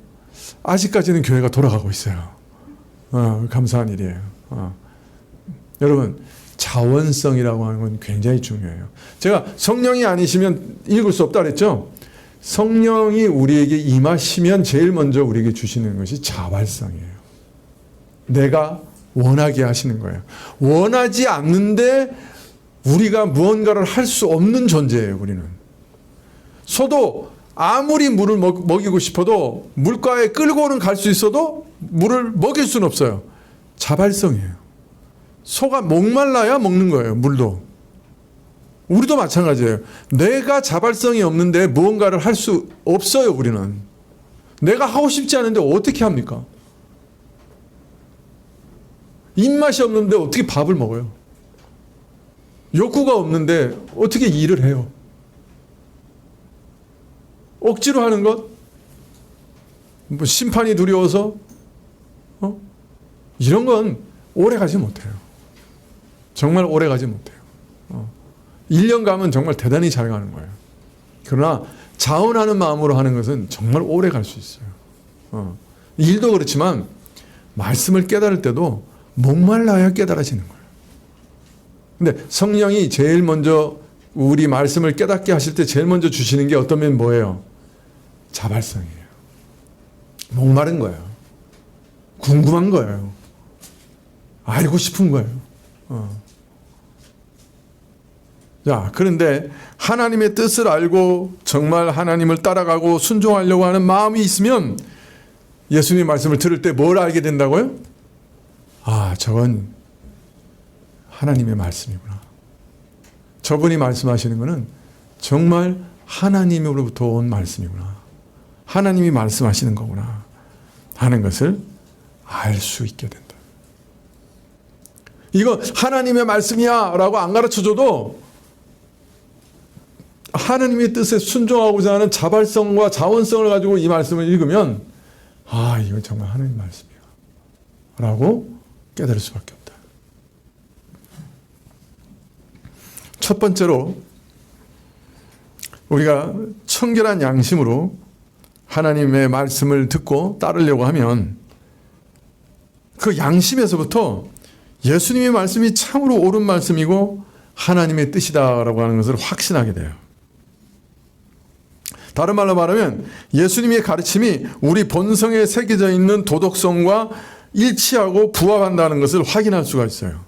아직까지는 교회가 돌아가고 있어요. 감사한 일이에요. 여러분 자원성이라고 하는 건 굉장히 중요해요. 제가 성령이 아니시면 읽을 수 없다 그랬죠? 성령이 우리에게 임하시면 제일 먼저 우리에게 주시는 것이 자발성이에요. 내가 원하게 하시는 거예요. 원하지 않는데 우리가 무언가를 할 수 없는 존재예요. 우리는. 소도 아무리 물을 먹이고 싶어도 물가에 끌고는 갈 수 있어도 물을 먹일 수는 없어요. 자발성이에요. 소가 목말라야 먹는 거예요. 물도. 우리도 마찬가지예요. 내가 자발성이 없는데 무언가를 할 수 없어요. 우리는. 내가 하고 싶지 않은데 어떻게 합니까? 입맛이 없는데 어떻게 밥을 먹어요? 욕구가 없는데 어떻게 일을 해요? 억지로 하는 것? 뭐 심판이 두려워서? 이런 건 오래 가지 못해요. 정말 오래 가지 못해요. 1년 가면 정말 대단히 잘 가는 거예요. 그러나 자원하는 마음으로 하는 것은 정말 오래 갈 수 있어요. 일도 그렇지만 말씀을 깨달을 때도 목말라야 깨달아지는 거예요. 근데 성령이 제일 먼저 우리 말씀을 깨닫게 하실 때 제일 먼저 주시는 게 어떤 면 뭐예요? 자발성이에요. 목마른 거예요. 궁금한 거예요. 알고 싶은 거예요. 자, 그런데 하나님의 뜻을 알고 정말 하나님을 따라가고 순종하려고 하는 마음이 있으면 예수님 말씀을 들을 때 뭘 알게 된다고요? 아, 저건 하나님의 말씀이구나. 저분이 말씀하시는 것은 정말 하나님으로부터 온 말씀이구나. 하나님이 말씀하시는 거구나 하는 것을 알 수 있게 된다. 이거 하나님의 말씀이야 라고 안 가르쳐줘도 하나님의 뜻에 순종하고자 하는 자발성과 자원성을 가지고 이 말씀을 읽으면 아, 이건 정말 하나님 말씀이야 라고 깨달을 수밖에 없다. 첫 번째로 우리가 청결한 양심으로 하나님의 말씀을 듣고 따르려고 하면 그 양심에서부터 예수님의 말씀이 참으로 옳은 말씀이고 하나님의 뜻이다라고 하는 것을 확신하게 돼요. 다른 말로 말하면 예수님의 가르침이 우리 본성에 새겨져 있는 도덕성과 일치하고 부합한다는 것을 확인할 수가 있어요.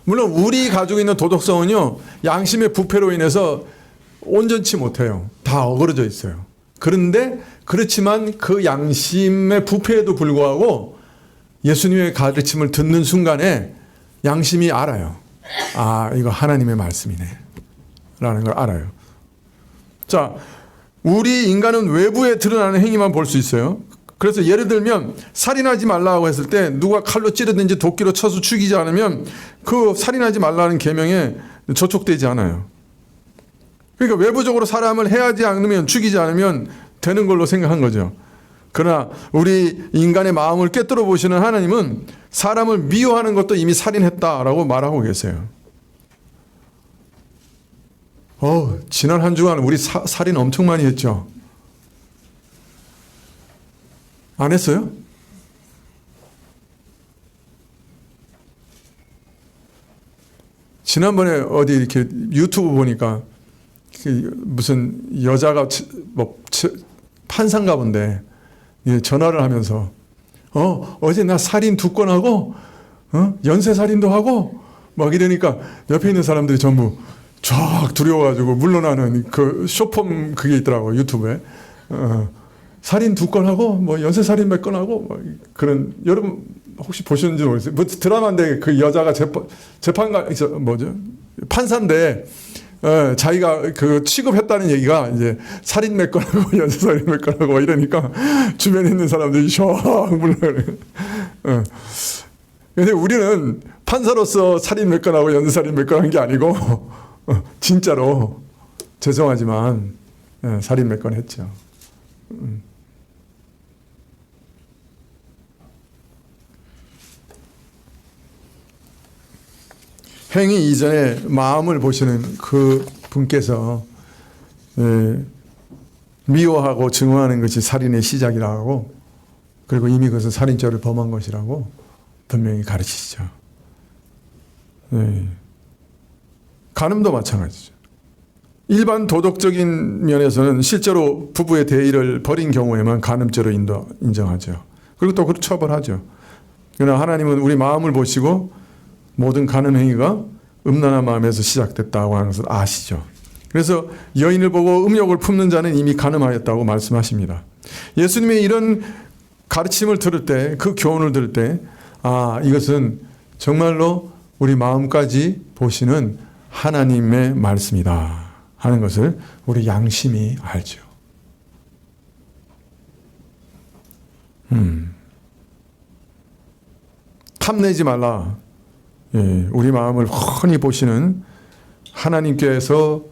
물론 우리 가지고 있는 도덕성은요, 양심의 부패로 인해서 온전치 못해요. 다 어그러져 있어요. 그런데 그렇지만 그 양심의 부패에도 불구하고 예수님의 가르침을 듣는 순간에 양심이 알아요. 아, 이거 하나님의 말씀이네 라는 걸 알아요. 자, 우리 인간은 외부에 드러나는 행위만 볼 수 있어요. 그래서 예를 들면 살인하지 말라고 했을 때 누가 칼로 찌르든지 도끼로 쳐서 죽이지 않으면 그 살인하지 말라는 계명에 저촉되지 않아요. 그러니까 외부적으로 사람을 해하지 않으면, 죽이지 않으면 되는 걸로 생각한 거죠. 그러나 우리 인간의 마음을 꿰뚫어 보시는 하나님은 사람을 미워하는 것도 이미 살인했다라고 말하고 계세요. 지난 한 주간 우리 살인 엄청 많이 했죠. 안 했어요? 지난번에 어디 이렇게 유튜브 보니까 무슨 여자가 뭐 판사인가 본데 전화를 하면서 어제 나 살인 2건 하고 연쇄 살인도 하고 막 이러니까 옆에 있는 사람들이 전부 쫙 두려워가지고 물러나는 그 쇼폼 그게 있더라고 유튜브에. 살인 2건 하고 뭐 연쇄 살인 몇 건 하고 뭐 그런, 여러분 혹시 보셨는지 모르겠어요. 뭐 드라마인데 그 여자가 재판관 뭐죠 판사인데 자기가 그 취급했다는 얘기가 이제 살인 몇 건 하고 연쇄 살인 몇 건 하고 이러니까 주변에 있는 사람들이 샥 물러나요. 근데 우리는 판사로서 살인 몇 건 하고 연쇄 살인 몇 건 한 게 아니고 진짜로 죄송하지만 살인 몇 건 했죠. 행위 이전에 마음을 보시는 그 분께서 미워하고 증오하는 것이 살인의 시작이라고, 그리고 이미 그것은 살인죄를 범한 것이라고 분명히 가르치시죠. 간음도 마찬가지죠. 일반 도덕적인 면에서는 실제로 부부의 대의를 버린 경우에만 간음죄로 인정하죠. 그리고 또 처벌하죠. 그러나 하나님은 우리 마음을 보시고 모든 간음 행위가 음란한 마음에서 시작됐다고 하는 것을 아시죠. 그래서 여인을 보고 음욕을 품는 자는 이미 간음하였다고 말씀하십니다. 예수님의 이런 가르침을 들을 때, 그 교훈을 들을 때, 이것은 정말로 우리 마음까지 보시는 하나님의 말씀이다 하는 것을 우리 양심이 알죠. 탐내지 말라. 우리 마음을 훤히 보시는 하나님께서만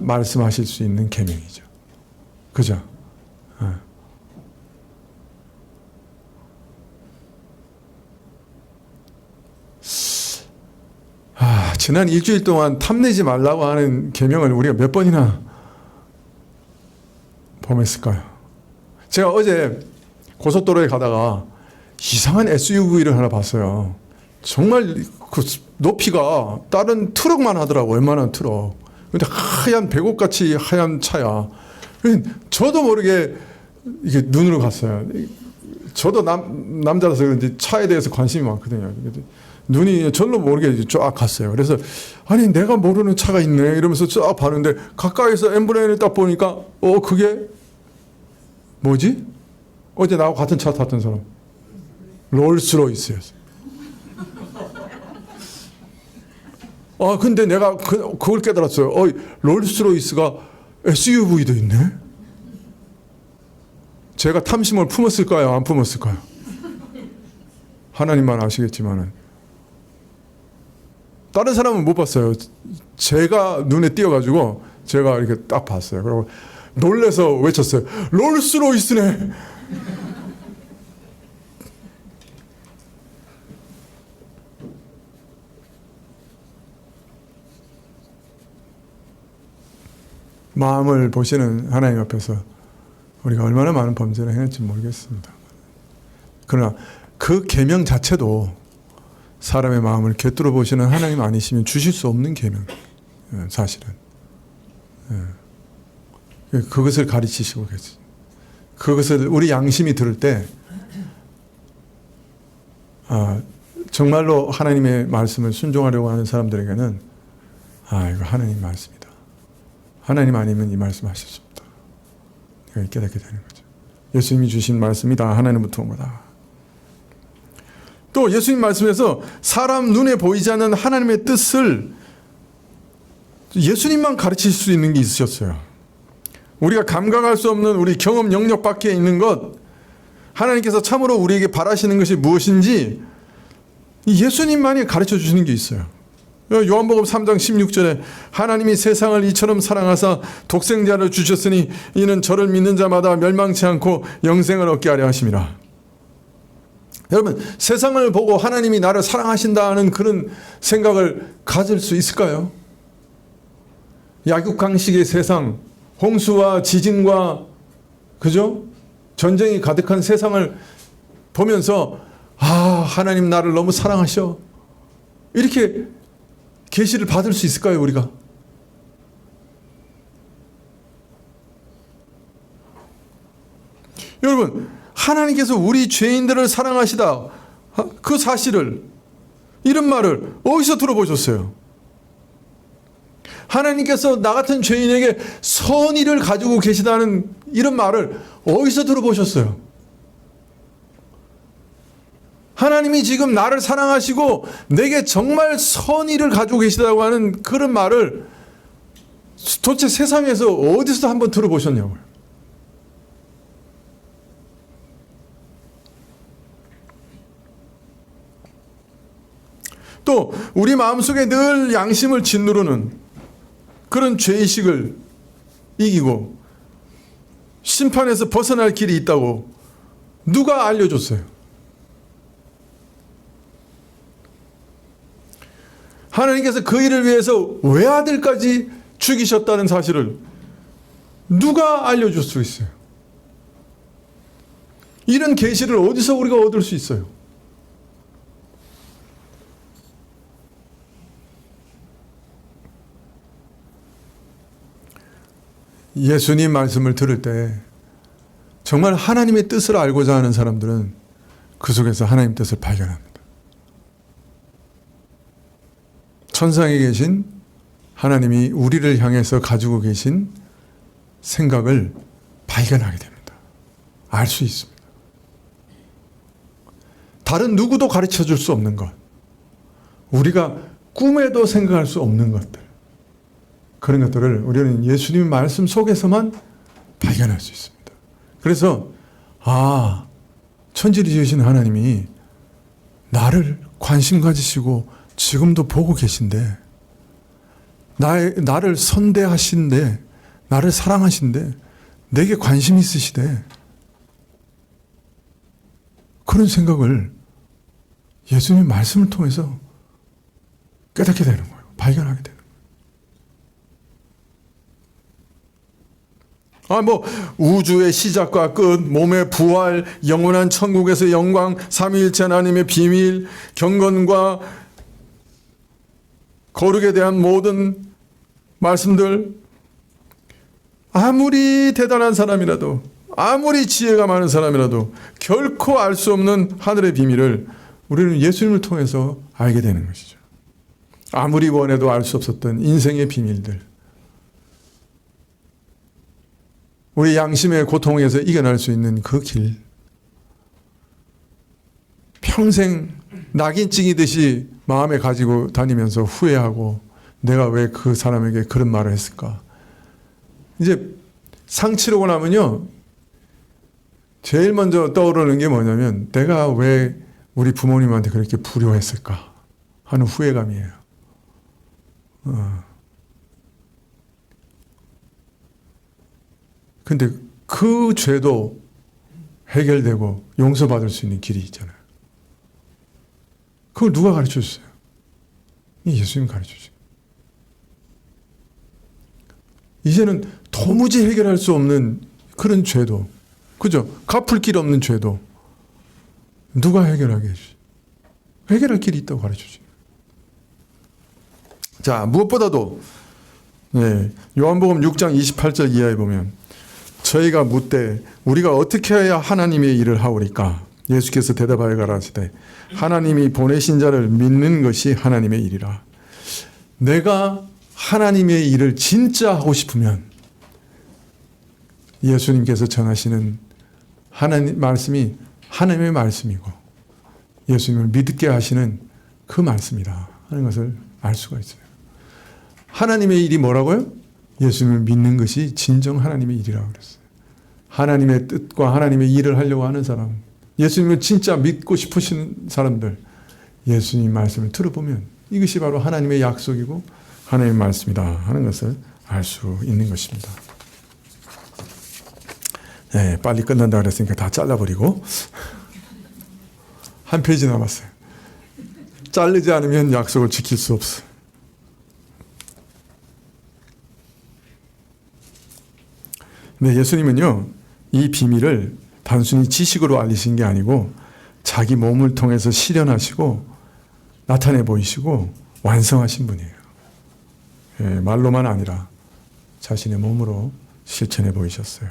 말씀하실 수 있는 계명이죠. 그죠? 지난 일주일 동안 탐내지 말라고 하는 계명을 우리가 몇 번이나 범했을까요? 제가 어제 고속도로에 가다가 이상한 SUV를 하나 봤어요. 정말 그 높이가 다른 트럭만 하더라고. 웬만한 트럭. 근데 하얀 배꼽같이 하얀 차야. 저도 모르게 이게 눈으로 갔어요. 저도 남자라서 그런지 차에 대해서 관심이 많거든요. 눈이 절로 모르게 쫙 갔어요. 그래서 아니 내가 모르는 차가 있네 이러면서 쫙 봤는데 가까이서 엠블렘을 딱 보니까 그게 뭐지? 어제 나하고 같은 차 탔던 사람. 롤스로이스였어요. 근데 내가 그걸 깨달았어요. 롤스로이스가 SUV도 있네? 제가 탐심을 품었을까요? 안 품었을까요? 하나님만 아시겠지만은. 다른 사람은 못 봤어요. 제가 눈에 띄어가지고 제가 이렇게 딱 봤어요. 그리고 놀래서 외쳤어요. 롤스로이스네! 마음을 보시는 하나님 앞에서 우리가 얼마나 많은 범죄를 행했는지 모르겠습니다. 그러나 그 계명 자체도 사람의 마음을 꿰뚫어 보시는 하나님 아니시면 주실 수 없는 계명, 사실은. 그것을 가르치시고 계시. 그것을 우리 양심이 들을 때, 정말로 하나님의 말씀을 순종하려고 하는 사람들에게는 이거 하나님 말씀이다. 하나님 아니면 이 말씀 하실 수 없다. 깨닫게 되는 거죠. 예수님이 주신 말씀이다. 하나님부터 온 거다. 또 예수님 말씀에서 사람 눈에 보이지 않는 하나님의 뜻을 예수님만 가르칠 수 있는 게 있으셨어요. 우리가 감각할 수 없는 우리 경험 영역 밖에 있는 것, 하나님께서 참으로 우리에게 바라시는 것이 무엇인지 예수님만이 가르쳐 주시는 게 있어요. 요한복음 3장 16절에 하나님이 세상을 이처럼 사랑하사 독생자를 주셨으니 이는 저를 믿는 자마다 멸망치 않고 영생을 얻게 하려 하심이라. 여러분, 세상을 보고 하나님이 나를 사랑하신다는 그런 생각을 가질 수 있을까요? 약육강식의 세상, 홍수와 지진과 그죠? 전쟁이 가득한 세상을 보면서 하나님 나를 너무 사랑하셔. 이렇게 계시를 받을 수 있을까요, 우리가? 여러분, 하나님께서 우리 죄인들을 사랑하시다. 그 사실을, 이런 말을 어디서 들어보셨어요? 하나님께서 나 같은 죄인에게 선의를 가지고 계시다는 이런 말을 어디서 들어보셨어요? 하나님이 지금 나를 사랑하시고 내게 정말 선의를 가지고 계시다고 하는 그런 말을 도대체 세상에서 어디서 한번 들어보셨냐고요. 또 우리 마음속에 늘 양심을 짓누르는 그런 죄의식을 이기고 심판에서 벗어날 길이 있다고 누가 알려줬어요? 하나님께서 그 일을 위해서 외아들까지 죽이셨다는 사실을 누가 알려줄 수 있어요? 이런 계시를 어디서 우리가 얻을 수 있어요? 예수님 말씀을 들을 때 정말 하나님의 뜻을 알고자 하는 사람들은 그 속에서 하나님 뜻을 발견합니다. 천상에 계신 하나님이 우리를 향해서 가지고 계신 생각을 발견하게 됩니다. 알 수 있습니다. 다른 누구도 가르쳐 줄 수 없는 것, 우리가 꿈에도 생각할 수 없는 것들, 그런 것들을 우리는 예수님의 말씀 속에서만 발견할 수 있습니다. 그래서 천지를 지으신 하나님이 나를 관심 가지시고 지금도 보고 계신데, 나를 선대하신데, 나를 사랑하신데, 내게 관심 있으시대. 그런 생각을 예수님의 말씀을 통해서 깨닫게 되는 거예요. 발견하게 되는 거예요. 우주의 시작과 끝, 몸의 부활, 영원한 천국에서 영광, 삼위일체 하나님의 비밀, 경건과 거룩에 대한 모든 말씀들, 아무리 대단한 사람이라도, 아무리 지혜가 많은 사람이라도 결코 알 수 없는 하늘의 비밀을 우리는 예수님을 통해서 알게 되는 것이죠. 아무리 원해도 알 수 없었던 인생의 비밀들, 우리 양심의 고통에서 이겨낼 수 있는 그 길, 평생 낙인 찍이듯이 마음에 가지고 다니면서 후회하고 내가 왜 그 사람에게 그런 말을 했을까. 이제 상치르고 나면요, 제일 먼저 떠오르는 게 뭐냐면 내가 왜 우리 부모님한테 그렇게 불효했을까 하는 후회감이에요. 근데 그 죄도 해결되고 용서받을 수 있는 길이 있잖아요. 그걸 누가 가르쳐 주세요? 예수님 가르쳐 주세요. 이제는 도무지 해결할 수 없는 그런 죄도, 그죠? 갚을 길 없는 죄도 누가 해결하게 해주세요? 해결할 길이 있다고 가르쳐 주세요. 자, 무엇보다도 요한복음 6장 28절 이하에 보면 저희가 묻되 우리가 어떻게 해야 하나님의 일을 하오리까? 예수께서 대답하여 가라사대 하나님이 보내신 자를 믿는 것이 하나님의 일이라. 내가 하나님의 일을 진짜 하고 싶으면 예수님께서 전하시는 하나님 말씀이 하나님의 말씀이고 예수님을 믿게 하시는 그 말씀이다 하는 것을 알 수가 있어요. 하나님의 일이 뭐라고요? 예수님을 믿는 것이 진정 하나님의 일이라고 그랬어요. 하나님의 뜻과 하나님의 일을 하려고 하는 사람, 예수님을 진짜 믿고 싶으신 사람들, 예수님 말씀을 들어보면 이것이 바로 하나님의 약속이고 하나님의 말씀이다 하는 것을 알 수 있는 것입니다. 빨리 끝난다 그랬으니까 다 잘라버리고 한 페이지 남았어요. 자르지 않으면 약속을 지킬 수 없어요. 네, 예수님은요, 이 비밀을 단순히 지식으로 알리신 게 아니고 자기 몸을 통해서 실현하시고 나타내 보이시고 완성하신 분이에요. 예, 말로만 아니라 자신의 몸으로 실천해 보이셨어요.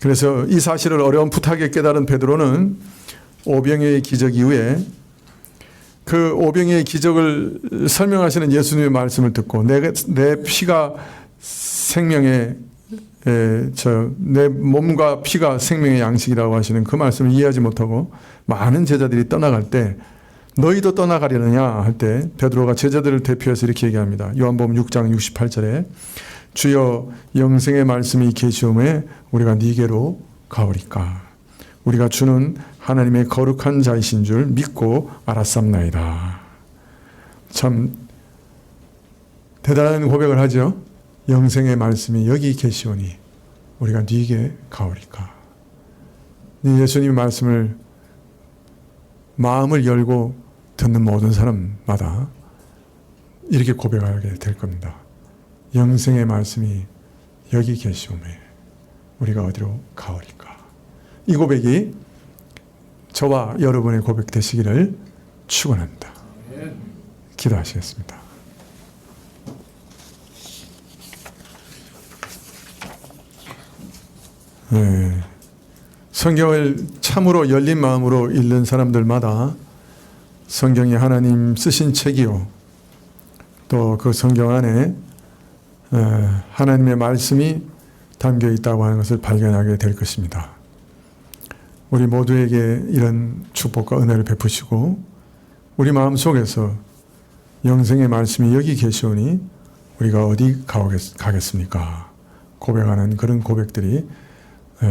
그래서 이 사실을 어렴풋하게 깨달은 베드로는 오병이어의 기적 이후에 그 오병이어의 기적을 설명하시는 예수님의 말씀을 듣고 내 피가 생명의 내 몸과 피가 생명의 양식이라고 하시는 그 말씀을 이해하지 못하고 많은 제자들이 떠나갈 때 너희도 떠나가려느냐 할 때 베드로가 제자들을 대표해서 이렇게 얘기합니다. 요한복음 6장 68절에 주여 영생의 말씀이 계시오매 우리가 네게로 가오리까. 우리가 주는 하나님의 거룩한 자이신 줄 믿고 알았삼나이다. 참 대단한 고백을 하죠. 영생의 말씀이 여기 계시오니 우리가 네게 가오리까. 예수님의 말씀을 마음을 열고 듣는 모든 사람마다 이렇게 고백하게 될 겁니다. 영생의 말씀이 여기 계시오매 우리가 어디로 가오리까. 이 고백이 저와 여러분의 고백 되시기를 축원합니다. 기도하시겠습니다. 네. 성경을 참으로 열린 마음으로 읽는 사람들마다 성경이 하나님 쓰신 책이요 또 그 성경 안에 하나님의 말씀이 담겨 있다고 하는 것을 발견하게 될 것입니다. 우리 모두에게 이런 축복과 은혜를 베푸시고 우리 마음속에서 영생의 말씀이 여기 계시오니 우리가 어디 가겠습니까? 고백하는 그런 고백들이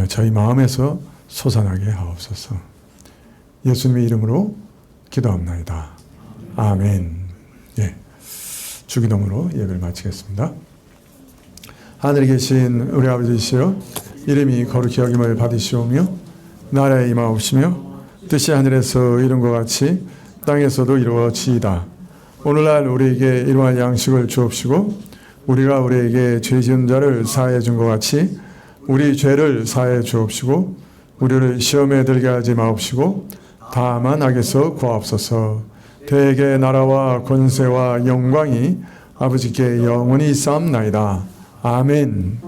저희 마음에서 솟아나게 하옵소서. 예수님의 이름으로 기도합나이다. 아멘. 예. 주기도문으로 예배를 마치겠습니다. 하늘에 계신 우리 아버지시여 이름이 거룩히 여김을 받으시오며 나라에 임하옵시며 뜻이 하늘에서 이룬 것 같이 땅에서도 이루어지이다. 오늘날 우리에게 일용할 양식을 주옵시고 우리가 우리에게 죄 지은 자를 사하여 준 것 같이 우리 죄를 사하여 주옵시고 우리를 시험에 들게 하지 마옵시고 다만 악에서 구하옵소서. 대개 나라와 권세와 영광이 아버지께 영원히 있사옵나이다. 아멘.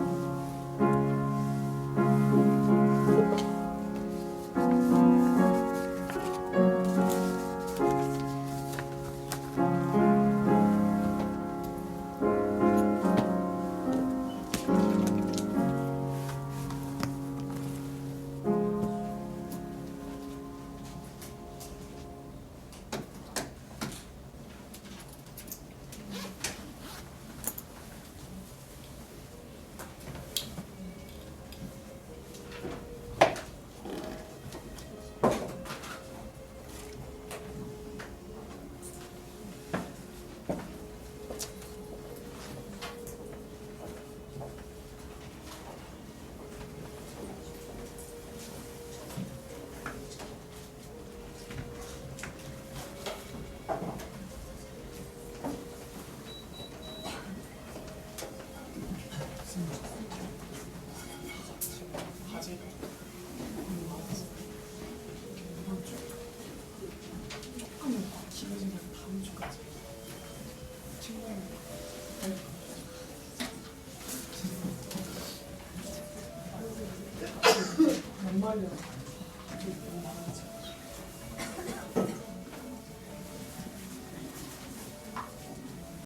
정말요.